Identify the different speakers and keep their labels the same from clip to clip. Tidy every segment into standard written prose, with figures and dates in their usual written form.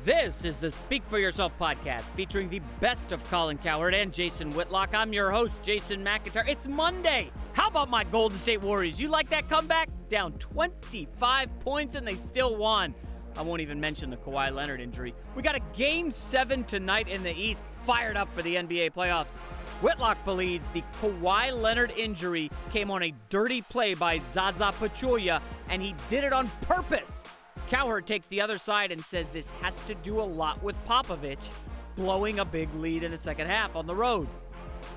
Speaker 1: This is the Speak For Yourself podcast featuring the best of Colin Cowherd and Jason Whitlock. I'm your host, Jason McIntyre. It's Monday. How about my Golden State Warriors? You like that comeback? Down 25 points and they still won. I won't even mention the Kawhi Leonard injury. We got a Game 7 tonight in the East, fired up for the NBA playoffs. Whitlock believes the Kawhi Leonard injury came on a dirty play by Zaza Pachulia, and he did it on purpose. Cowherd takes the other side and says this has to do a lot with Popovich blowing a big lead in the second half on the road.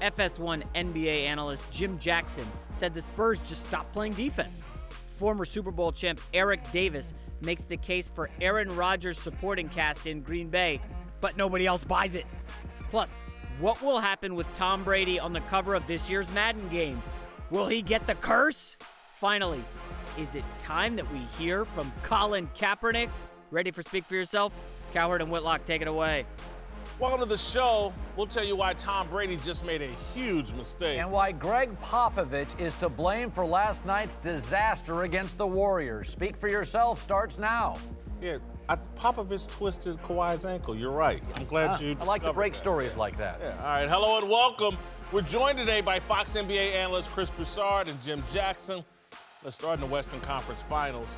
Speaker 1: FS1 NBA analyst Jim Jackson said the Spurs just stopped playing defense. Former Super Bowl champ Eric Davis makes the case for Aaron Rodgers' supporting cast in Green Bay, but nobody else buys it. Plus, what will happen with Tom Brady on the cover of this year's Madden game? Will he get the curse? Finally, is it time that we hear from Colin Kaepernick? Ready for Speak For Yourself? Cowherd and Whitlock, take it away.
Speaker 2: Welcome to the show. We'll tell you why Tom Brady just made a huge mistake.
Speaker 3: And why Greg Popovich is to blame for last night's disaster against the Warriors. Speak For Yourself starts now.
Speaker 2: Yeah, Popovich twisted Kawhi's ankle. You're right. I'm glad you
Speaker 3: I like to break
Speaker 2: that.
Speaker 3: stories like that.
Speaker 2: Yeah, all right, hello and welcome. We're joined today by Fox NBA analyst Chris Broussard and Jim Jackson. Let's start in the Western Conference Finals,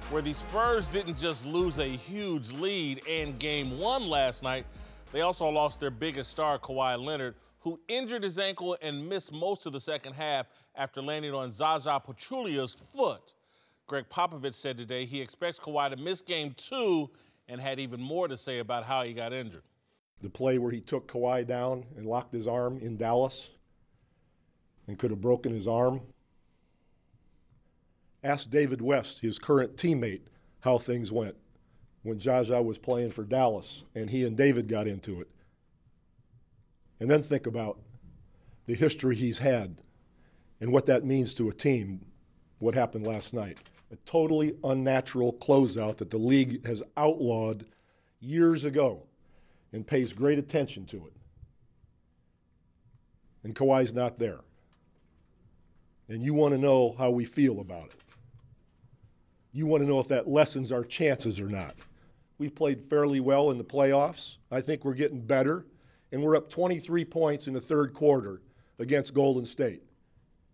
Speaker 2: where the Spurs didn't just lose a huge lead in Game 1 last night. They also lost their biggest star, Kawhi Leonard, who injured his ankle and missed most of the second half after landing on Zaza Pachulia's foot. Greg Popovich said today he expects Kawhi to miss Game 2 and had even more to say about how he got injured.
Speaker 4: The play where he took Kawhi down and locked his arm in Dallas and could have broken his arm. Ask David West, his current teammate, how things went when Zaza was playing for Dallas and he and David got into it. And then think about the history he's had and what that means to a team, what happened last night. A totally unnatural closeout that the league has outlawed years ago and pays great attention to it. And Kawhi's not there. And you want to know how we feel about it. You want to know if that lessens our chances or not. We've played fairly well in the playoffs. I think we're getting better. And we're up 23 points in the third quarter against Golden State.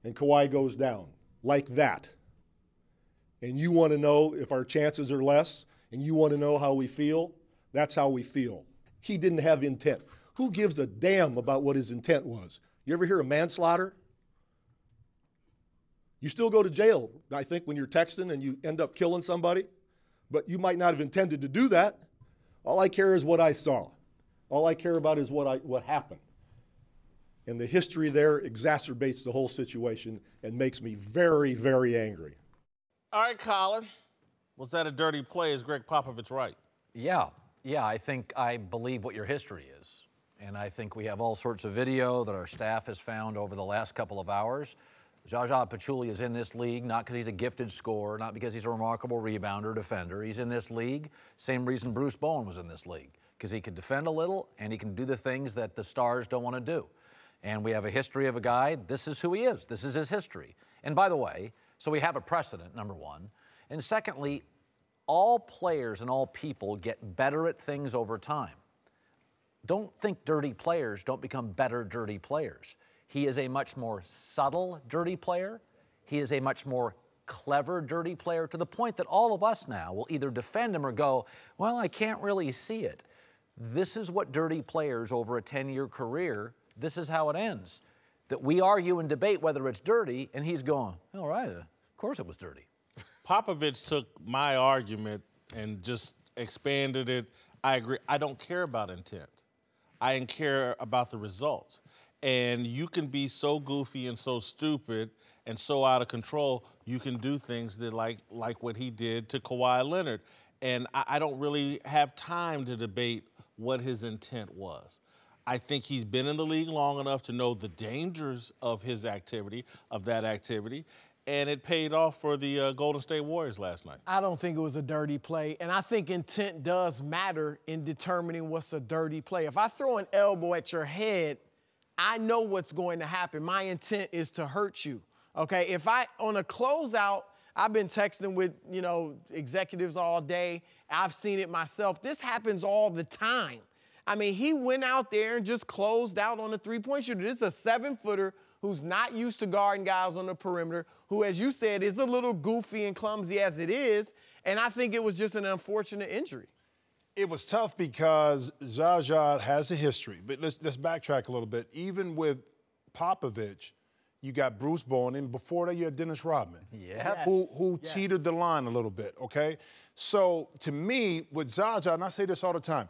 Speaker 4: And Kawhi goes down like that. And you want to know if our chances are less, and you want to know how we feel, that's how we feel. He didn't have intent. Who gives a damn about what his intent was? You ever hear of manslaughter? You still go to jail, I think, when you're texting and you end up killing somebody, but you might not have intended to do that. All I care is what I saw. All I care about is what happened. And the history there exacerbates the whole situation and makes me very, very angry.
Speaker 2: All right, Colin, was that a dirty play? Is Greg Popovich right?
Speaker 3: Yeah, I believe what your history is. And I think we have all sorts of video that our staff has found over the last couple of hours. Zaza Pachulia is in this league not because he's a gifted scorer, not because he's a remarkable rebounder or defender. He's in this league, same reason Bruce Bowen was in this league, because he can defend a little and he can do the things that the stars don't want to do. And we have a history of a guy, this is who he is. This is his history. And by the way, so we have a precedent, number one. And secondly, all players and all people get better at things over time. Don't think dirty players don't become better dirty players. He is a much more subtle dirty player. He is a much more clever dirty player to the point that all of us now will either defend him or go, well, I can't really see it. This is what dirty players over a 10-year career, this is how it ends. That we argue and debate whether it's dirty, and he's going, all right, of course it was dirty.
Speaker 2: Popovich took my argument and just expanded it. I agree. I don't care about intent. I care about the results. And you can be so goofy and so stupid and so out of control, you can do things that like what he did to Kawhi Leonard. And I don't really have time to debate what his intent was. I think he's been in the league long enough to know the dangers of his activity, of that activity, and it paid off for the Golden State Warriors last night.
Speaker 5: I don't think it was a dirty play, and I think intent does matter in determining what's a dirty play. If I throw an elbow at your head, I know what's going to happen. My intent is to hurt you, okay? If on a closeout, I've been texting with, executives all day. I've seen it myself. This happens all the time. I mean, he went out there and just closed out on the three-point shooter. This is a 7-footer who's not used to guarding guys on the perimeter, who, as you said, is a little goofy and clumsy as it is. And I think it was just an unfortunate injury.
Speaker 6: It was tough because Zaza has a history. But let's backtrack a little bit. Even with Popovich, you got Bruce Bowen, and before that you had Dennis Rodman, who teetered the line a little bit, okay? So to me, with Zaza, and I say this all the time,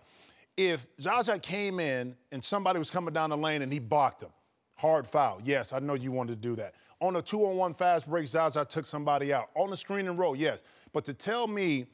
Speaker 6: if Zaza came in and somebody was coming down the lane and he blocked him, hard foul, yes, I know you wanted to do that. On a 2-on-1 fast break, Zaza took somebody out. On the screen and roll, yes. But to tell me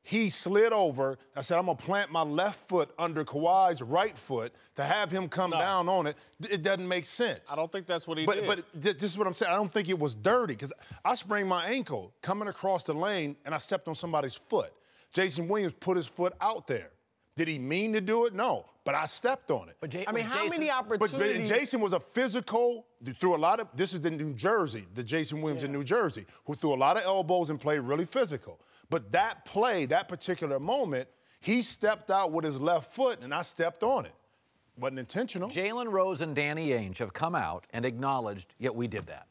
Speaker 6: he slid over, I said, I'm going to plant my left foot under Kawhi's right foot to have him come down on it, it doesn't make sense.
Speaker 2: I don't think that's what he did.
Speaker 6: But this is what I'm saying. I don't think it was dirty because I sprained my ankle coming across the lane and I stepped on somebody's foot. Jason Williams put his foot out there. Did he mean to do it? No, but I stepped on it.
Speaker 5: But how many opportunities?
Speaker 6: But Jason was a physical, threw a lot of, this is the New Jersey, the Jason Williams in New Jersey, who threw a lot of elbows and played really physical. But that play, that particular moment, he stepped out with his left foot, and I stepped on it. Wasn't intentional.
Speaker 3: Jalen Rose and Danny Ainge have come out and acknowledged, yeah, we did that.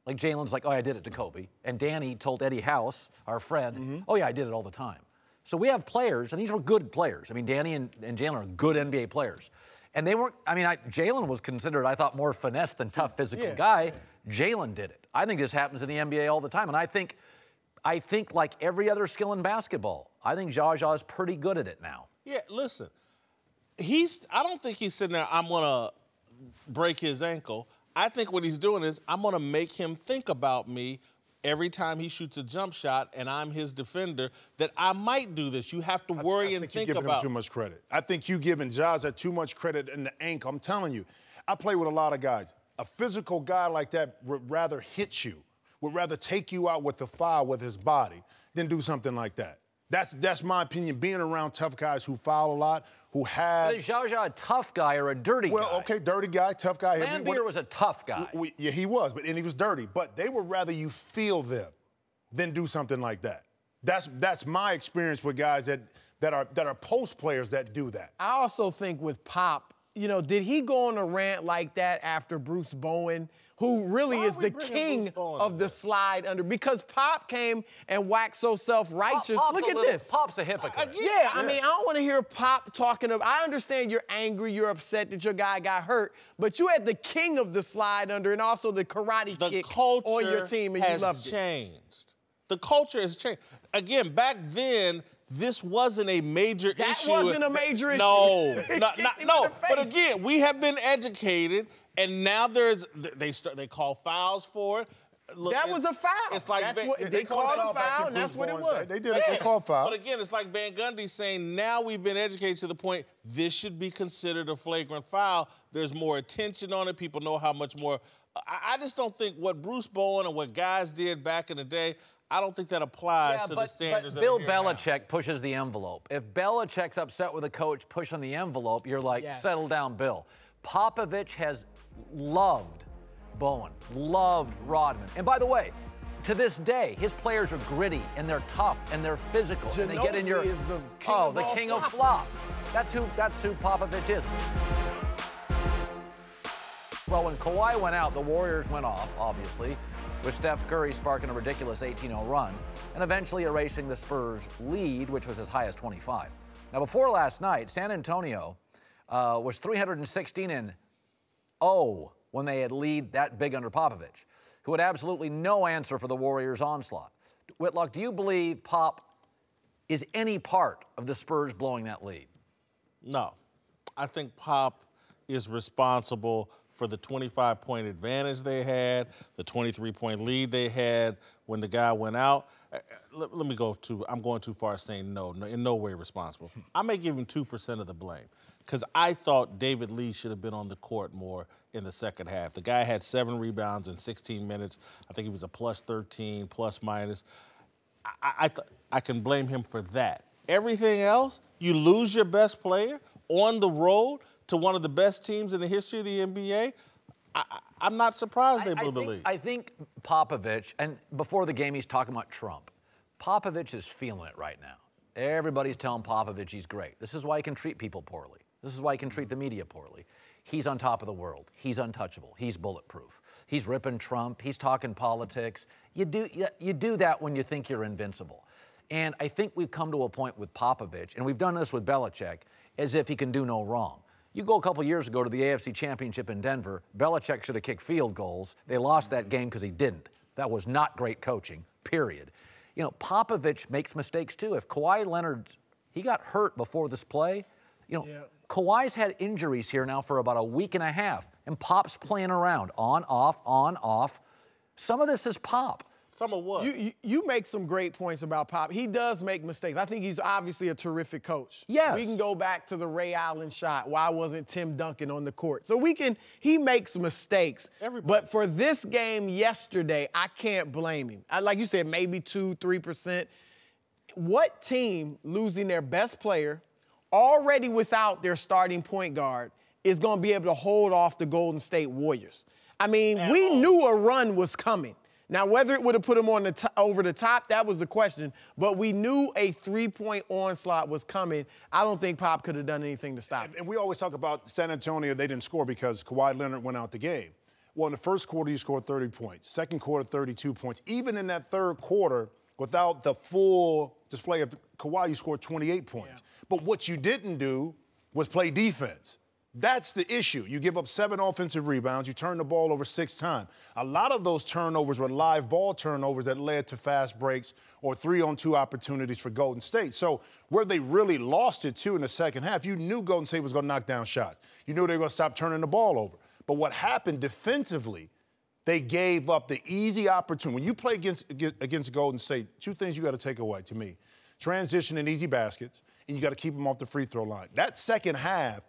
Speaker 3: Like Jalen's like, oh, I did it to Kobe. And Danny told Eddie House, our friend, oh, yeah, I did it all the time. So we have players, and these were good players. I mean, Danny and Jalen are good NBA players. And they weren't, Jalen was considered, I thought, more finesse than tough physical guy. Jalen did it. I think this happens in the NBA all the time. And I think like every other skill in basketball, I think Zaza is pretty good at it now.
Speaker 2: Yeah, listen, I don't think he's sitting there, I'm going to break his ankle. I think what he's doing is I'm going to make him think about me every time he shoots a jump shot and I'm his defender, that I might do this. You have to worry and think about. I think
Speaker 6: you're giving him too much credit. I think you're giving Zaza too much credit in the ankle. I'm telling you, I play with a lot of guys. A physical guy like that would rather hit you, would rather take you out with the foul with his body than do something like that. That's my opinion, being around tough guys who foul a lot, who have...
Speaker 3: But is Zaza a tough guy or a dirty guy?
Speaker 6: Well, okay, dirty guy, tough guy.
Speaker 3: Lambeer was a tough guy.
Speaker 6: Yeah, he was, and he was dirty. But they would rather you feel them than do something like that. That's my experience with guys that are post players that do that.
Speaker 5: I also think with Pop, did he go on a rant like that after Bruce Bowen, who really is the king of the slide under? Because Pop came and waxed so self-righteous. Look at this.
Speaker 3: Pop's a hypocrite.
Speaker 5: I mean, I don't want to hear Pop talking about, I understand you're angry, you're upset that your guy got hurt, but you had the king of the slide under and also the karate kick on your team, and you loved it.
Speaker 2: The culture has changed. Again, back then, this wasn't a major issue.
Speaker 5: That wasn't a major issue.
Speaker 2: No, no. But again, we have been educated, and now they call fouls for it. Look,
Speaker 5: that was a foul.
Speaker 2: It's like
Speaker 5: they called a foul, and that's what it was.
Speaker 6: They did. They called foul.
Speaker 2: But again, it's like Van Gundy saying now we've been educated to the point this should be considered a flagrant foul. There's more attention on it. People know how much more. I just don't think what Bruce Bowen and what guys did back in the day, I don't think that applies to the standards.
Speaker 3: But Bill Belichick pushes the envelope. If Belichick's upset with a coach pushing the envelope, you're like, settle down, Bill. Popovich has loved Bowen, loved Rodman. And by the way, to this day, his players are gritty and they're tough and they're physical.
Speaker 5: Ginobili
Speaker 3: and they get in your
Speaker 5: is the king
Speaker 3: the king of flops. That's who Popovich is. Well, when Kawhi went out, the Warriors went off, obviously, with Steph Curry sparking a ridiculous 18-0 run and eventually erasing the Spurs' lead, which was as high as 25. Now, before last night, San Antonio was 316-0 when they had lead that big under Popovich, who had absolutely no answer for the Warriors' onslaught. Whitlock, do you believe Pop is any part of the Spurs blowing that lead?
Speaker 2: No. I think Pop is responsible for the 25-point advantage they had, the 23-point lead they had when the guy went out. Let me go to, I'm going too far saying no, in no way responsible. I may give him 2% of the blame because I thought David Lee should have been on the court more in the second half. The guy had 7 rebounds in 16 minutes. I think he was a plus 13, plus minus. I can blame him for that. Everything else, you lose your best player on the road to one of the best teams in the history of the NBA, I'm not surprised they blew the lead.
Speaker 3: I think Popovich, and before the game he's talking about Trump. Popovich is feeling it right now. Everybody's telling Popovich he's great. This is why he can treat people poorly. This is why he can treat the media poorly. He's on top of the world. He's untouchable. He's bulletproof. He's ripping Trump. He's talking politics. You do that when you think you're invincible. And I think we've come to a point with Popovich, and we've done this with Belichick, as if he can do no wrong. You go a couple years ago to the AFC Championship in Denver, Belichick should have kicked field goals. They lost that game because he didn't. That was not great coaching, period. You know, Popovich makes mistakes too. If Kawhi Leonard, he got hurt before this play, Kawhi's had injuries here now for about a week and a half, and Pop's playing around, on, off. Some of this is Pop.
Speaker 2: Some of what?
Speaker 5: You make some great points about Pop. He does make mistakes. I think he's obviously a terrific coach.
Speaker 3: Yes.
Speaker 5: We can go back to the Ray Allen shot. Why wasn't Tim Duncan on the court? So he makes mistakes.
Speaker 2: Everybody.
Speaker 5: But for this game yesterday, I can't blame him. Like you said, maybe 2-3%. What team losing their best player, already without their starting point guard, is going to be able to hold off the Golden State Warriors? I mean, we knew a run was coming. Now, whether it would have put him on over the top, that was the question. But we knew a three-point onslaught was coming. I don't think Pop could have done anything to stop it.
Speaker 6: And we always talk about San Antonio, they didn't score because Kawhi Leonard went out the game. Well, in the first quarter, you scored 30 points. Second quarter, 32 points. Even in that third quarter, without the full display of Kawhi, you scored 28 points. Yeah. But what you didn't do was play defense. That's the issue. You give up 7 offensive rebounds. You turn the ball over 6 times. A lot of those turnovers were live ball turnovers that led to fast breaks or 3-on-2 opportunities for Golden State. So where they really lost it, too, in the second half, you knew Golden State was going to knock down shots. You knew they were going to stop turning the ball over. But what happened defensively, they gave up the easy opportunity. When you play against Golden State, 2 things you got to take away, to me. Transition and easy baskets, and you got to keep them off the free throw line. That second half,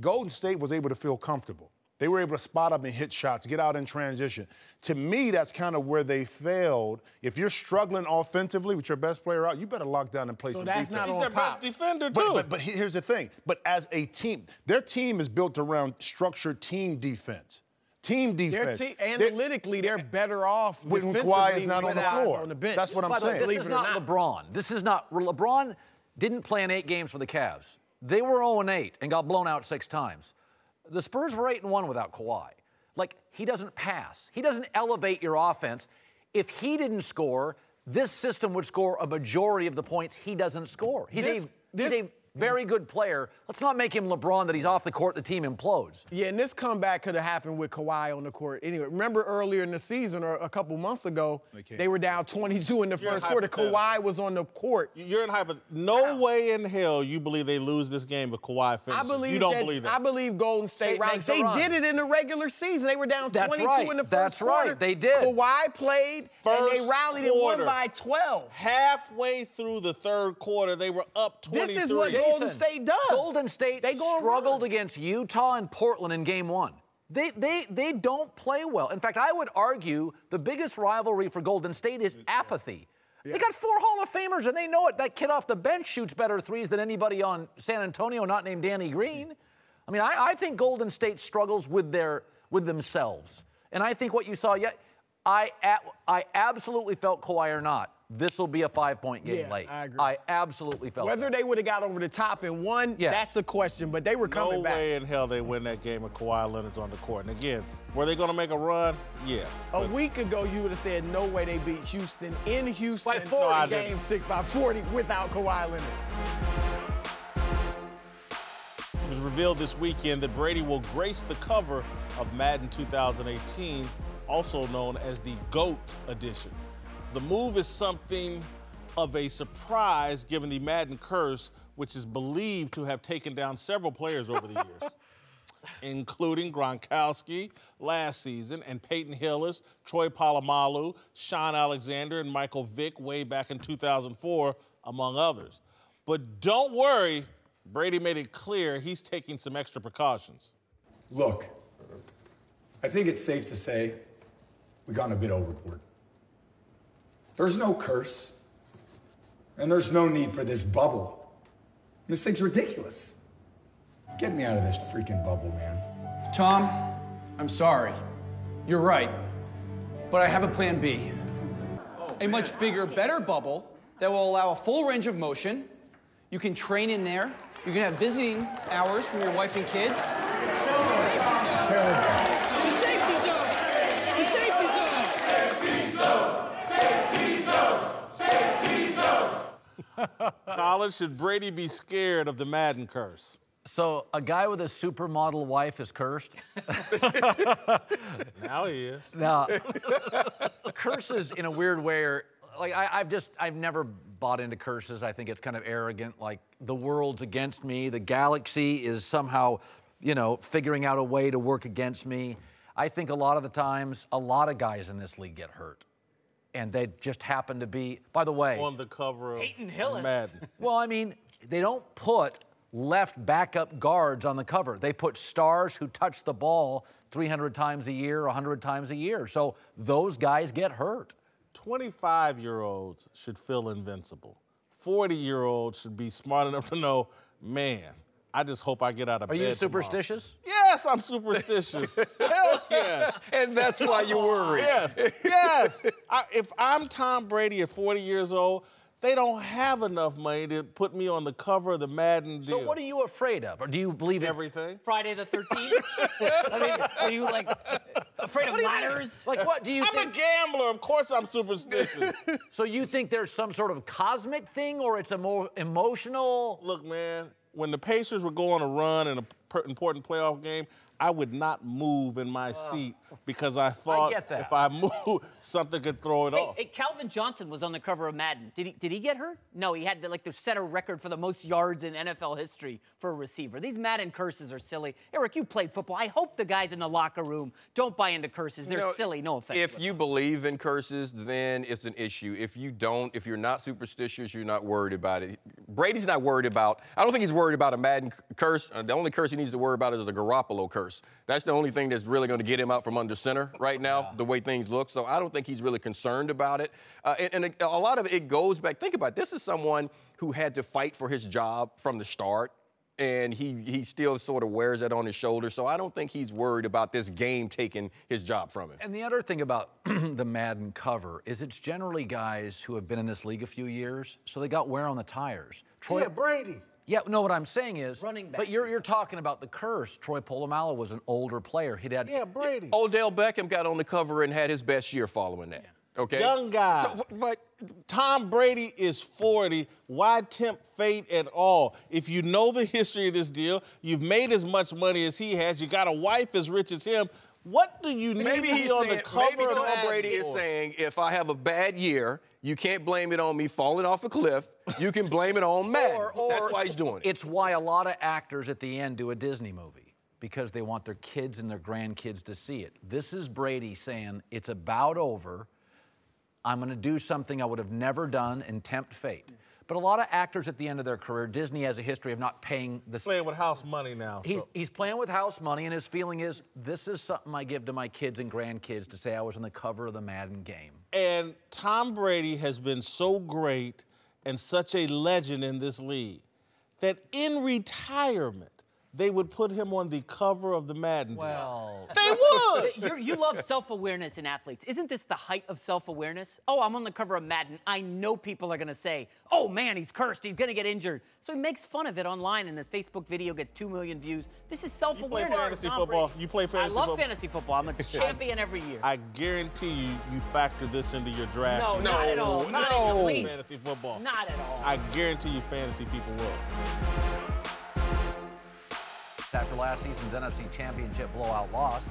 Speaker 6: Golden State was able to feel comfortable. They were able to spot up and hit shots, get out in transition. To me, that's kind of where they failed. If you're struggling offensively with your best player out, you better lock down and play some defense.
Speaker 5: Not
Speaker 2: He's their best defender, too.
Speaker 6: But here's the thing. But as a team, their team is built around structured team defense. Team defense.
Speaker 5: Analytically, they're better off
Speaker 6: when Kawhi is not on the floor.
Speaker 5: On the bench.
Speaker 6: That's what I'm saying.
Speaker 3: This is not LeBron. This is not – LeBron didn't play in 8 games for the Cavs. They were 0-8 and got blown out 6 times. The Spurs were 8-1 without Kawhi. Like, he doesn't pass. He doesn't elevate your offense. If he didn't score, this system would score a majority of the points he doesn't score. He's a very good player. Let's not make him LeBron that he's off the court, the team implodes.
Speaker 5: Yeah, and this comeback could have happened with Kawhi on the court. Anyway, remember earlier in the season or a couple months ago, they were down 22 in the first quarter. Kawhi was on the court.
Speaker 2: You're in No way in hell you believe they lose this game if Kawhi finishes. You don't believe that.
Speaker 5: I believe Golden State Rockets. They did it in the regular season. They were down 22 in the first quarter.
Speaker 3: That's right. They did.
Speaker 5: Kawhi played, and they rallied and won by 12.
Speaker 2: Halfway through the third quarter, they were up 23.
Speaker 5: This is what Golden State does.
Speaker 3: Golden State struggled against Utah and Portland in game 1. They don't play well. In fact, I would argue the biggest rivalry for Golden State is apathy. Yeah. They got 4 Hall of Famers, and they know it. That kid off the bench shoots better threes than anybody on San Antonio, not named Danny Green. I mean, I think Golden State struggles with themselves. And I think what you saw, I absolutely felt Kawhi or not, this will be a 5-point game late.
Speaker 5: I agree.
Speaker 3: I absolutely felt
Speaker 5: Whether they would have got over the top and won, that's a question. But they were coming back.
Speaker 2: No way in hell they win that game with Kawhi Leonard's on the court. And again, were they going to make a run? Yeah.
Speaker 5: A week ago, you would have said no way they beat Houston in Houston
Speaker 3: by 40.
Speaker 5: Game 6 by 40 without Kawhi Leonard.
Speaker 2: It was revealed this weekend that Brady will grace the cover of Madden 2018, also known as the GOAT edition. The move is something of a surprise given the Madden curse, which is believed to have taken down several players over the years, including Gronkowski last season and Peyton Hillis, Troy Polamalu, Sean Alexander, and Michael Vick way back in 2004, among others. But don't worry, Brady made it clear he's taking some extra precautions.
Speaker 7: Look, I think it's safe to say we've gone a bit overboard. There's no curse, and there's no need for this bubble. This thing's ridiculous. Get me out of this freaking bubble, man.
Speaker 8: Tom, I'm sorry, You're right, but I have a plan B. A much bigger, better bubble that will allow a full range of motion. You can train in there. You can have visiting hours from your wife and kids.
Speaker 7: Terrible.
Speaker 8: The safety zone! The safety zone!
Speaker 7: Safety zone! Safety zone! Safety zone!
Speaker 2: Colin, should Brady be scared of the Madden curse?
Speaker 3: So a guy with a supermodel wife is cursed?
Speaker 2: Now he is.
Speaker 3: Now, curses in a weird way are, like, I've never bought into curses. I think it's kind of arrogant, like the world's against me, the galaxy is somehow, you know, figuring out a way to work against me. I think a lot of the times, a lot of guys in this league get hurt. And they just happen to be, by the way,
Speaker 2: On the cover of
Speaker 1: Peyton Hillis.
Speaker 2: Madden.
Speaker 3: well, I mean, they don't put left backup guards on the cover. They put stars who touch the ball 300 times a year, 100 times a year. So those guys get hurt.
Speaker 2: 25-year-olds should feel invincible. 40-year-olds should be smart enough to know, man, I just hope I get out of bed
Speaker 3: Are you
Speaker 2: tomorrow.
Speaker 3: superstitious?
Speaker 2: Yes, I'm superstitious. Hell yeah.
Speaker 9: And that's why you worry.
Speaker 2: Yes, yes. If I'm Tom Brady at 40 years old, they don't have enough money to put me on the cover of the Madden deal.
Speaker 3: So what are you afraid of? Or do you believe it's
Speaker 2: Everything.
Speaker 1: Friday the 13th? I mean, are you like afraid of ladders?
Speaker 3: like what do you
Speaker 2: I'm
Speaker 3: think?
Speaker 2: a gambler. Of course I'm superstitious.
Speaker 3: So you think there's some sort of cosmic thing, or it's a more emotional?
Speaker 2: Look, man, when the Pacers would go on a run in an important playoff game, I would not move in my seat because I thought
Speaker 3: get that.
Speaker 2: if I move, something could throw it off.
Speaker 1: Hey, Calvin Johnson was on the cover of Madden. Did he get hurt? No, he had to set a record for the most yards in NFL history for a receiver. These Madden curses are silly. Eric, you played football. I hope the guys in the locker room don't buy into curses. They're silly. No offense.
Speaker 9: If you believe in curses, then it's an issue. If you don't, if you're not superstitious, you're not worried about it. Brady's not worried about, I don't think he's worried about a Madden curse. The only curse he needs to worry about is the Garoppolo curse. That's the only thing that's really going to get him out from under center right now, the way things look. So I don't think he's really concerned about it. And a lot of it goes back. Think about it. This is someone who had to fight for his job from the start, and he still sort of wears that on his shoulder. So I don't think he's worried about this game taking his job from him.
Speaker 3: And the other thing about the Madden cover is it's generally guys who have been in this league a few years, so they got wear on the tires.
Speaker 2: Yeah, Brady.
Speaker 3: Yeah, no, what I'm saying is,
Speaker 1: Running back.
Speaker 3: but you're talking about the curse. Troy Polamalu was an older player. He'd had
Speaker 2: Brady.
Speaker 9: Odell Beckham got on the cover and had his best year following that. Okay?
Speaker 2: Young guy.
Speaker 9: So, but
Speaker 2: Tom Brady is 40. Why tempt fate at all? If you know the history of this deal, you've made as much money as he has, you got a wife as rich as him, what do you need
Speaker 9: maybe
Speaker 2: to be on the cover
Speaker 9: maybe
Speaker 2: of
Speaker 9: Tom
Speaker 2: Madden
Speaker 9: Brady is
Speaker 2: for?
Speaker 9: saying, if I have a bad year, you can't blame it on me falling off a cliff. You can blame it on Madden. That's why he's doing it.
Speaker 3: It's why a lot of actors at the end do a Disney movie, because they want their kids and their grandkids to see it. This is Brady saying, it's about over. I'm going to do something I would have never done and tempt fate. But a lot of actors at the end of their career, Disney has a history of not paying the...
Speaker 2: Playing with house money now.
Speaker 3: He's playing with house money, and his feeling is, this is something I give to my kids and grandkids to say I was on the cover of the Madden game.
Speaker 2: And Tom Brady has been so great and such a legend in this league that in retirement, they would put him on the cover of the Madden deal.
Speaker 3: Well...
Speaker 2: They would!
Speaker 1: You love self-awareness in athletes. Isn't this the height of self-awareness? Oh, I'm on the cover of Madden. I know people are going to say, oh, man, he's cursed. He's going to get injured. So he makes fun of it online, and the Facebook video gets 2 million views. This is self-awareness.
Speaker 2: You play fantasy football? You play fantasy football?
Speaker 1: I love fantasy football. I'm a champion every year.
Speaker 2: I guarantee you factor this into your draft.
Speaker 1: No, not at all. Not in the least.
Speaker 2: Fantasy football.
Speaker 1: Not at all.
Speaker 2: I guarantee you fantasy people will.
Speaker 3: After last season's NFC Championship blowout loss,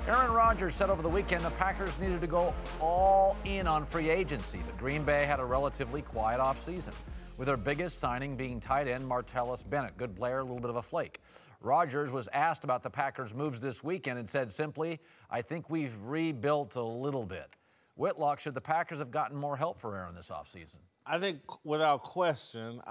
Speaker 3: Aaron Rodgers said over the weekend the Packers needed to go all in on free agency, but Green Bay had a relatively quiet offseason, with their biggest signing being tight end Martellus Bennett. Good player, a little bit of a flake. Rodgers was asked about the Packers' moves this weekend and said simply, I think we've rebuilt a little bit. Whitlock, should the Packers have gotten more help for Aaron this offseason?
Speaker 2: I think without question,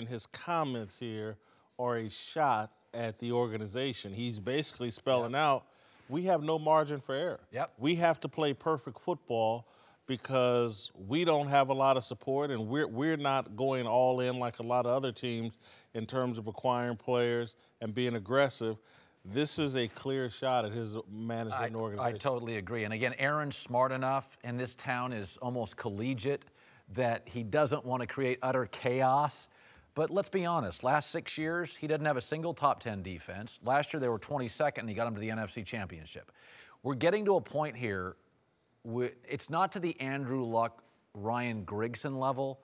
Speaker 2: his comments here are a shot at the organization. He's basically spelling out, we have no margin for error.
Speaker 3: Yep.
Speaker 2: We have to play perfect football because we don't have a lot of support, and we're not going all in like a lot of other teams in terms of acquiring players and being aggressive. this is a clear shot at his management and organization.
Speaker 3: I totally agree. And again, Aaron's smart enough, and this town is almost collegiate, that he doesn't want to create utter chaos. But let's be honest, last 6 years, he doesn't have a single top 10 defense. Last year, they were 22nd, and he got them to the NFC Championship. We're getting to a point here, it's not to the Andrew Luck, Ryan Grigson level,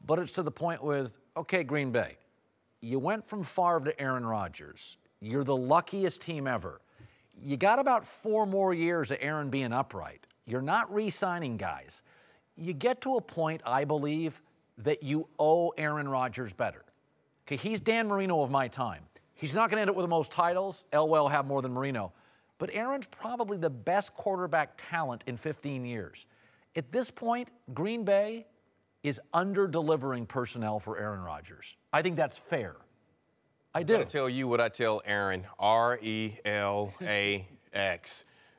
Speaker 3: but it's to the point with, okay, Green Bay, you went from Favre to Aaron Rodgers. You're the luckiest team ever. You got about 4 more years of Aaron being upright. You're not re-signing guys. You get to a point, I believe, that you owe Aaron Rodgers better. Okay, he's Dan Marino of my time. He's not going to end up with the most titles. Elway will have more than Marino. But Aaron's probably the best quarterback talent in 15 years. At this point, Green Bay is under-delivering personnel for Aaron Rodgers. I think that's fair. I do.
Speaker 9: I'm going to tell you what I tell Aaron, R-E-L-A-X.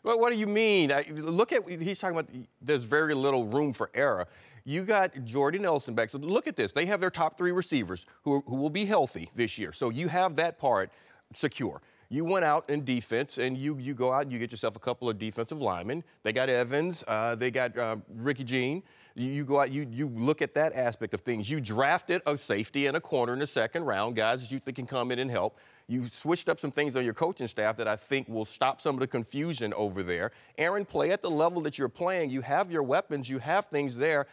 Speaker 9: Well, what do you mean? Look at, he's talking about there's very little room for error. You got Jordy Nelson back. So look at this. They have their top 3 receivers who will be healthy this year. So you have that part secure. You went out in defense, and you go out and you get yourself a couple of defensive linemen. They got Evans. They got Ricky Jean. You go out, you look at that aspect of things. You drafted a safety and a corner in the 2nd round, guys that you think can come in and help. You switched up some things on your coaching staff that I think will stop some of the confusion over there. Aaron, play at the level that you're playing. You have your weapons. You have things there.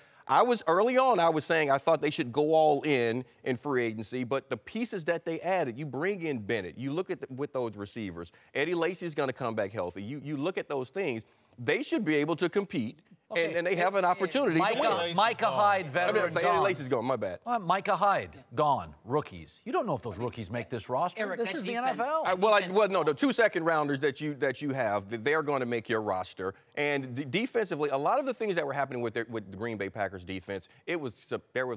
Speaker 9: Early on, I was saying I thought they should go all in free agency, but the pieces that they added, you bring in Bennett, you look at with those receivers, Eddie Lacy's going to come back healthy. You look at those things, they should be able to compete, and they have an opportunity to win.
Speaker 3: Micah Hyde, veteran, gone.
Speaker 9: Eddie Lacy's gone, my bad.
Speaker 3: Micah Hyde, gone. Rookies. You don't know if those rookies make this roster.
Speaker 1: Eric,
Speaker 3: this is the NFL.
Speaker 9: No, the 2 second-rounders that you have, they're going to make your roster. And defensively, a lot of the things that were happening with the Green Bay Packers defense, there was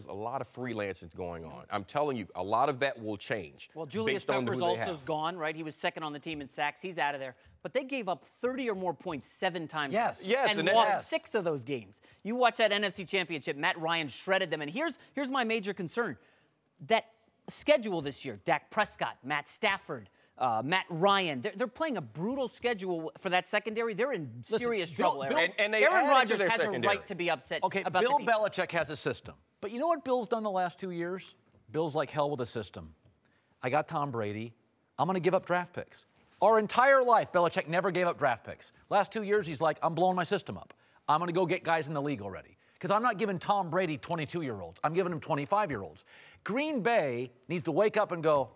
Speaker 9: a lot of freelancing going on. I'm telling you, a lot of that will change.
Speaker 1: Well, Julius Peppers also is gone, right? He was 2nd on the team in sacks. He's out of there. But they gave up 30 or more points 7 times.
Speaker 3: Yes.
Speaker 1: And lost 6 of those games. You watch that NFC Championship, Matt Ryan shredded them. And here's my major concern. That schedule this year, Dak Prescott, Matt Stafford, Matt Ryan, they're playing a brutal schedule for that secondary. They're in serious trouble.
Speaker 9: And
Speaker 1: Aaron Rodgers has
Speaker 9: secondary.
Speaker 1: a right to be upset about
Speaker 3: Bill Belichick has a system. But you know what Bill's done the last 2 years? Bill's like hell with a system. I got Tom Brady. I'm going to give up draft picks. Our entire life, Belichick never gave up draft picks. Last 2 years, he's like, I'm blowing my system up. I'm going to go get guys in the league already. Because I'm not giving Tom Brady 22-year-olds. I'm giving him 25-year-olds. Green Bay needs to wake up and go,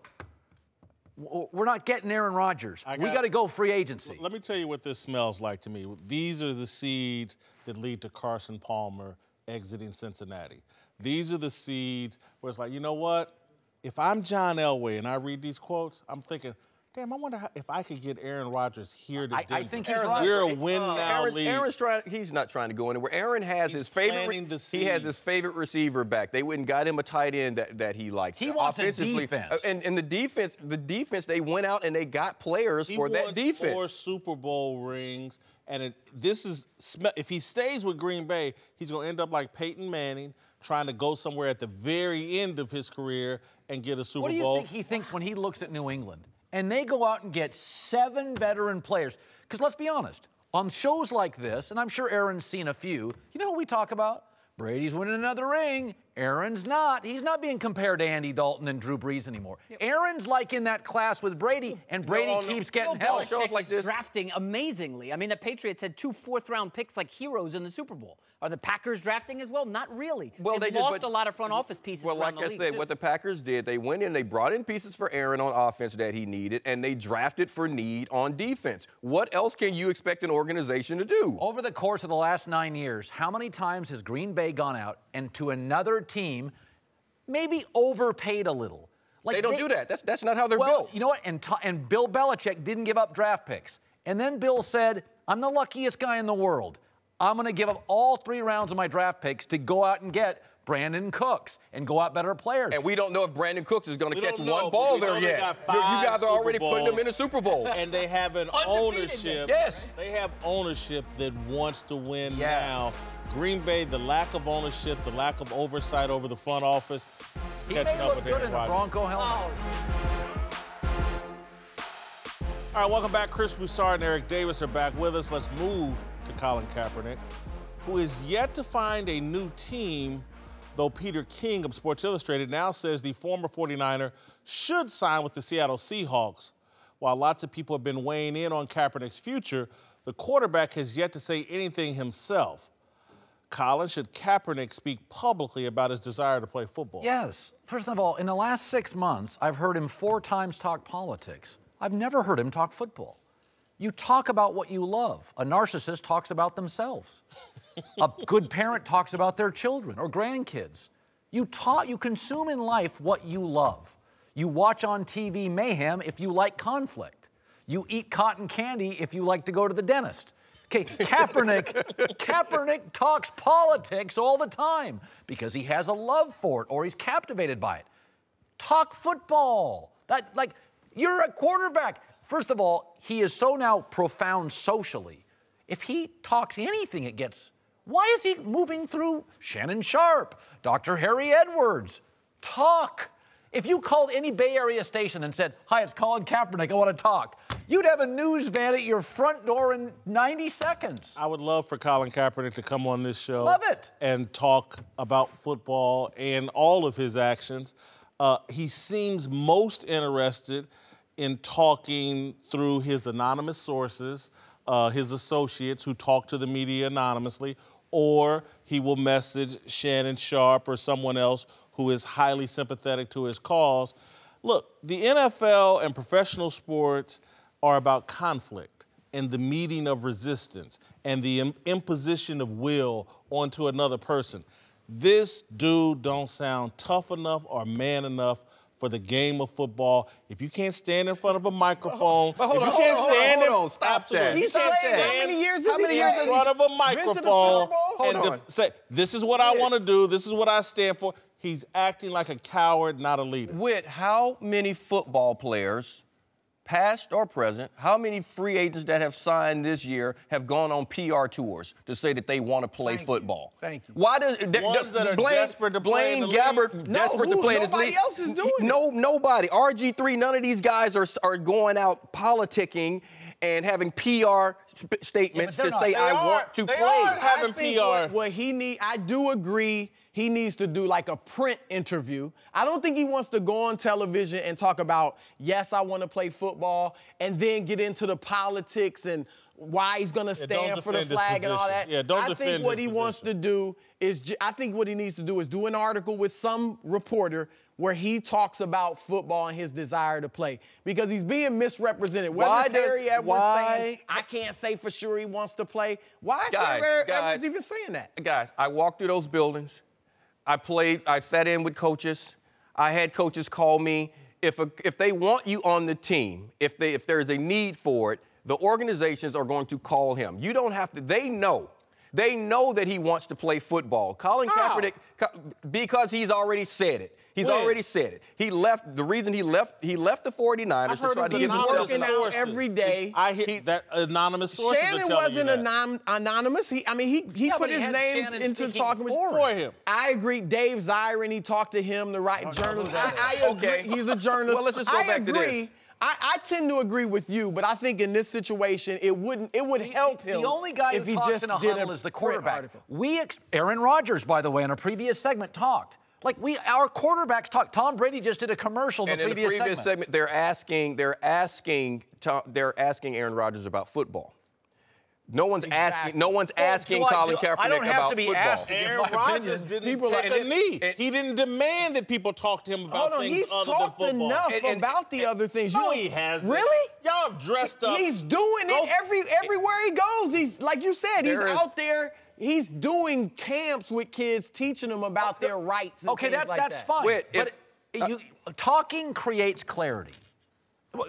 Speaker 3: we're not getting Aaron Rodgers. We got to go free agency.
Speaker 2: Let me tell you what this smells like to me. These are the seeds that lead to Carson Palmer exiting Cincinnati. These are the seeds where it's like, you know what? If I'm John Elway and I read these quotes, I'm thinking, damn, I wonder if I could get Aaron Rodgers here to Denver.
Speaker 3: I think he's right.
Speaker 2: We're a win-now league.
Speaker 9: Aaron's he's not trying to go anywhere. Aaron has his favorite. He has his favorite receiver back. They went and got him a tight end that he likes.
Speaker 3: He wants a defense.
Speaker 9: And the defense, they went out and they got players for that defense.
Speaker 2: He won 4 Super Bowl rings, and if he stays with Green Bay, he's going to end up like Peyton Manning, trying to go somewhere at the very end of his career and get a Super Bowl.
Speaker 3: What do you think he thinks when he looks at New England? And they go out and get 7 veteran players. Because let's be honest, on shows like this, and I'm sure Aaron's seen a few, you know who we talk about? Brady's winning another ring. Aaron's not. He's not being compared to Andy Dalton and Drew Brees anymore. Aaron's like in that class with Brady, and Brady keeps getting help.
Speaker 1: Belichick like this. Drafting amazingly. I mean, the Patriots had 2 4th-round picks like heroes in the Super Bowl. Are the Packers drafting as well? Not really.
Speaker 9: Well,
Speaker 1: They've lost a lot of front office pieces around the league.
Speaker 9: Well, like I said, what the Packers did, they went in, they brought in pieces for Aaron on offense that he needed, and they drafted for need on defense. What else can you expect an organization to do?
Speaker 3: Over the course of the last 9 years, how many times has Green Bay gone out and to another team maybe overpaid a little?
Speaker 9: Like they don't do that. That's not how they're built.
Speaker 3: You know what? And Bill Belichick didn't give up draft picks. And then Bill said, I'm the luckiest guy in the world. I'm going to give up all 3 rounds of my draft picks to go out and get Brandon Cooks and go out better players.
Speaker 9: And we don't know if Brandon Cooks is going to catch one ball there yet. You guys are already putting him in a Super Bowl.
Speaker 2: And they have an ownership.
Speaker 9: Yes.
Speaker 2: They have ownership that wants to win now. Green Bay, the lack of ownership, the lack of oversight over the front office, is catching up with Aaron Rodgers.
Speaker 3: He may look good in a Bronco helmet.
Speaker 2: All right, welcome back. Chris Broussard and Eric Davis are back with us. Let's move to Colin Kaepernick, who is yet to find a new team, though Peter King of Sports Illustrated now says the former 49er should sign with the Seattle Seahawks. While lots of people have been weighing in on Kaepernick's future, the quarterback has yet to say anything himself. Colin, should Kaepernick speak publicly about his desire to play football?
Speaker 3: Yes. First of all, in the last 6 months, I've heard him 4 times talk politics. I've never heard him talk football. You talk about what you love. A narcissist talks about themselves. A good parent talks about their children or grandkids. You consume in life what you love. You watch on TV mayhem if you like conflict. You eat cotton candy if you like to go to the dentist. Okay, Kaepernick talks politics all the time because he has a love for it or he's captivated by it. Talk football. You're a quarterback. First of all, he is so now profound socially. If he talks anything, it gets, why is he moving through Shannon Sharp, Dr. Harry Edwards? Talk. If you called any Bay Area station and said, hi, it's Colin Kaepernick, I want to talk, you'd have a news van at your front door in 90 seconds.
Speaker 2: I would love for Colin Kaepernick to come on this show.
Speaker 3: Love it.
Speaker 2: And talk about football and all of his actions. He seems most interested in talking through his anonymous sources, his associates who talk to the media anonymously, or he will message Shannon Sharp or someone else who is highly sympathetic to his cause. Look, the NFL and professional sports are about conflict and the meeting of resistance and the imposition of will onto another person. This dude don't sound tough enough or man enough for the game of football. If you can't stand in front of a microphone,
Speaker 9: Stop that.
Speaker 5: He's played how many years has he played?
Speaker 2: In front of a microphone and say, this is what I want to do, this is what I stand for. He's acting like a coward, not a leader.
Speaker 9: Whit, how many football players, past or present, how many free agents that have signed this year have gone on PR tours to say that they want to play football?
Speaker 5: Thank you.
Speaker 9: Why does
Speaker 2: Ones that are desperate to play in the
Speaker 9: Gabbert
Speaker 2: league?
Speaker 9: desperate to play in this league?
Speaker 5: Nobody else is doing it.
Speaker 9: No, nobody. RG3, none of these guys are going out politicking and having PR statements to say, I want to play.
Speaker 2: Having PR.
Speaker 5: What he need, I do agree. He needs to do like a print interview. I don't think he wants to go on television and talk about, yes, I want to play football, and then get into the politics and why he's going to stand for the flag and all that.
Speaker 2: Yeah, don't
Speaker 5: I think what he wants to do is, I think what he needs to do is do an article with some reporter where he talks about football and his desire to play, because he's being misrepresented. Whether it's Harry Edwards saying, I can't say for sure he wants to play. Why is Harry Edwards even saying that?
Speaker 9: Guys, I walked through those buildings. I sat in with coaches. I had coaches call me. If they want you on the team, if there's a need for it, the organizations are going to call him. You don't have to. They know. They know that he wants to play football. Colin Kaepernick, because he's already said it. He's already said it. He left. The reason he left the 49ers to try to give himself
Speaker 5: working out every day.
Speaker 2: I hit that anonymous source.
Speaker 5: Shannon wasn't anonymous. He put his name into talking
Speaker 2: for him.
Speaker 5: I agree. Dave Zirin, he talked to him, the right journalist. I agree. He's a journalist.
Speaker 9: Well, let's just go back to this.
Speaker 5: I tend to agree with you, but I think in this situation, it would help him.
Speaker 3: The only guy
Speaker 5: if
Speaker 3: who
Speaker 5: he
Speaker 3: talks
Speaker 5: just
Speaker 3: in a
Speaker 5: did
Speaker 3: huddle is the quarterback.
Speaker 5: article.
Speaker 3: Aaron Rodgers, by the way, in a previous segment talked. Our quarterbacks talk. Tom Brady just did a commercial in the previous segment.
Speaker 9: They're asking Aaron Rodgers about football. No one's asking Colin Kaepernick about football.
Speaker 3: I don't have to be asked.
Speaker 2: Aaron Rodgers didn't take a knee. He didn't demand that people talk to him about things other than football.
Speaker 5: He's talked enough about the other things.
Speaker 2: No, he hasn't.
Speaker 5: Really?
Speaker 2: Y'all have dressed up.
Speaker 5: He's doing it everywhere he goes. He's, like you said, he's out there. He's doing camps with kids, teaching them about their rights and things like that.
Speaker 3: That's fine. Talking creates clarity.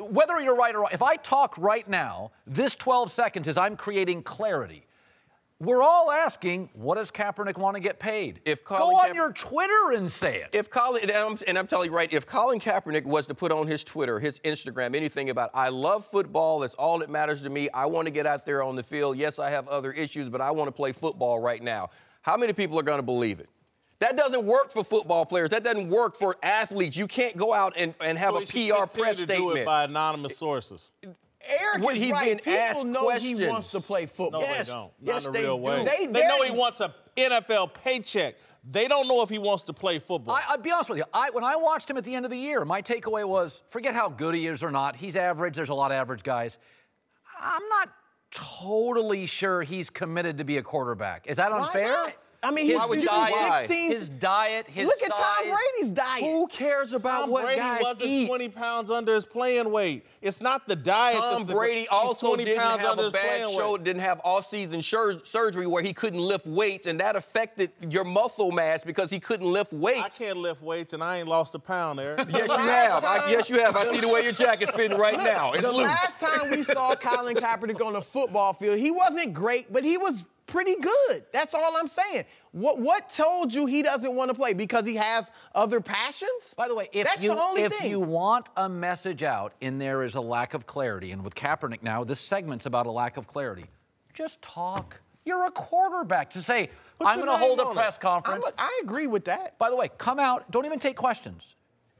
Speaker 3: Whether you're right or wrong, if I talk right now, this 12 seconds is I'm creating clarity. We're all asking, what does Kaepernick want to get paid? Go on your Twitter and say it.
Speaker 9: I'm telling you right, if Colin Kaepernick was to put on his Twitter, his Instagram, anything about, I love football, that's all that matters to me, I want to get out there on the field, yes, I have other issues, but I want to play football right now. How many people are going to believe it? That doesn't work for football players. That doesn't work for athletes. You can't go out and have a PR press statement.
Speaker 2: Do it by anonymous sources.
Speaker 5: Eric
Speaker 9: when
Speaker 5: is
Speaker 9: he's
Speaker 5: right.
Speaker 9: being
Speaker 5: People
Speaker 9: asked
Speaker 5: know
Speaker 9: questions.
Speaker 5: he wants to play football.
Speaker 2: No,
Speaker 9: Yes.
Speaker 2: they don't.
Speaker 9: Yes,
Speaker 2: Not in
Speaker 9: they
Speaker 2: a real
Speaker 9: do.
Speaker 2: way.
Speaker 5: They
Speaker 2: know he wants an NFL paycheck. They don't know if he wants to play football.
Speaker 3: I'll be honest with you. When I watched him at the end of the year, my takeaway was, forget how good he is or not. He's average. There's a lot of average guys. I'm not totally sure he's committed to be a quarterback. Is that unfair?
Speaker 5: Why not? I mean, his
Speaker 3: diet, his
Speaker 5: Look
Speaker 3: size.
Speaker 5: at Tom Brady's diet.
Speaker 9: Who cares about
Speaker 2: Tom
Speaker 9: what
Speaker 2: Brady
Speaker 9: guys
Speaker 2: wasn't
Speaker 9: eat?
Speaker 2: 20 pounds under his playing weight. It's not the diet.
Speaker 9: Tom Brady also didn't have a bad shoulder, didn't have off-season surgery where he couldn't lift weights, and that affected your muscle mass because he couldn't lift weights.
Speaker 2: I can't lift weights, and I ain't lost a pound, Eric.
Speaker 9: Yes, you have. Yes, you have. I see the way your jacket's fitting right now. It's
Speaker 5: the
Speaker 9: loose.
Speaker 5: last time we saw Colin Kaepernick on the football field, he wasn't great, but he was pretty good. That's all I'm saying. What told you he doesn't want to play? Because he has other passions?
Speaker 3: By the way, if you want a message out and there is a lack of clarity, and with Kaepernick now, this segment's about a lack of clarity, just talk. You're a quarterback. To say, I'm going to hold a press conference.
Speaker 5: I agree with that.
Speaker 3: By the way, come out. Don't even take questions.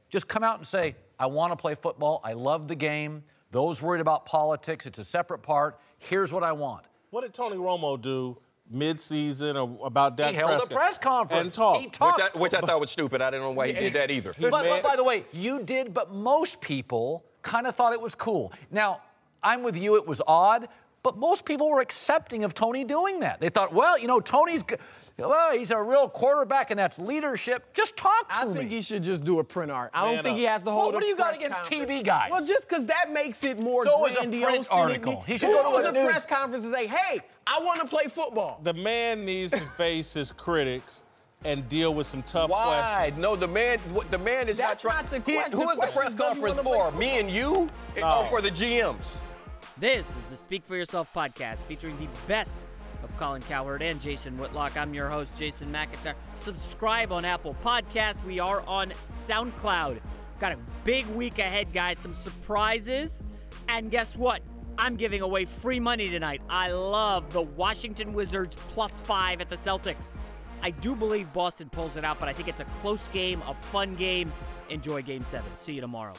Speaker 3: Just come out and say, I want to play football. I love the game. Those worried about politics, it's a separate part. Here's what I want.
Speaker 2: What did Tony Romo do mid-season or about that?
Speaker 3: He held a press conference.
Speaker 2: And talked.
Speaker 3: He talked.
Speaker 9: Which I thought was stupid. I didn't know why he did that either.
Speaker 3: But by the way, you did, but most people kind of thought it was cool. Now, I'm with you, it was odd, but most people were accepting of Tony doing that. They thought, well, you know, he's a real quarterback and that's leadership. Just talk to me.
Speaker 5: I think he should just do a print art. I don't think he has to hold
Speaker 3: what do you got against TV guys?
Speaker 5: Well, just because that makes it more
Speaker 3: grandiose.
Speaker 5: So is a print
Speaker 3: article. He should
Speaker 5: go
Speaker 3: go
Speaker 5: to a press conference and say, hey, I want to play football.
Speaker 2: The man needs to face his critics and deal with some tough questions.
Speaker 9: No, the man is
Speaker 5: That's
Speaker 9: not trying.
Speaker 5: not the question.
Speaker 9: Who is the press conference for? Me and you?
Speaker 2: No.
Speaker 9: Or for the GMs?
Speaker 1: This is the Speak For Yourself podcast featuring the best of Colin Cowherd and Jason Whitlock. I'm your host, Jason McIntyre. Subscribe on Apple Podcast. We are on SoundCloud. Got a big week ahead, guys. Some surprises. And guess what? I'm giving away free money tonight. I love the Washington Wizards +5 at the Celtics. I do believe Boston pulls it out, but I think it's a close game, a fun game. Enjoy Game 7. See you tomorrow.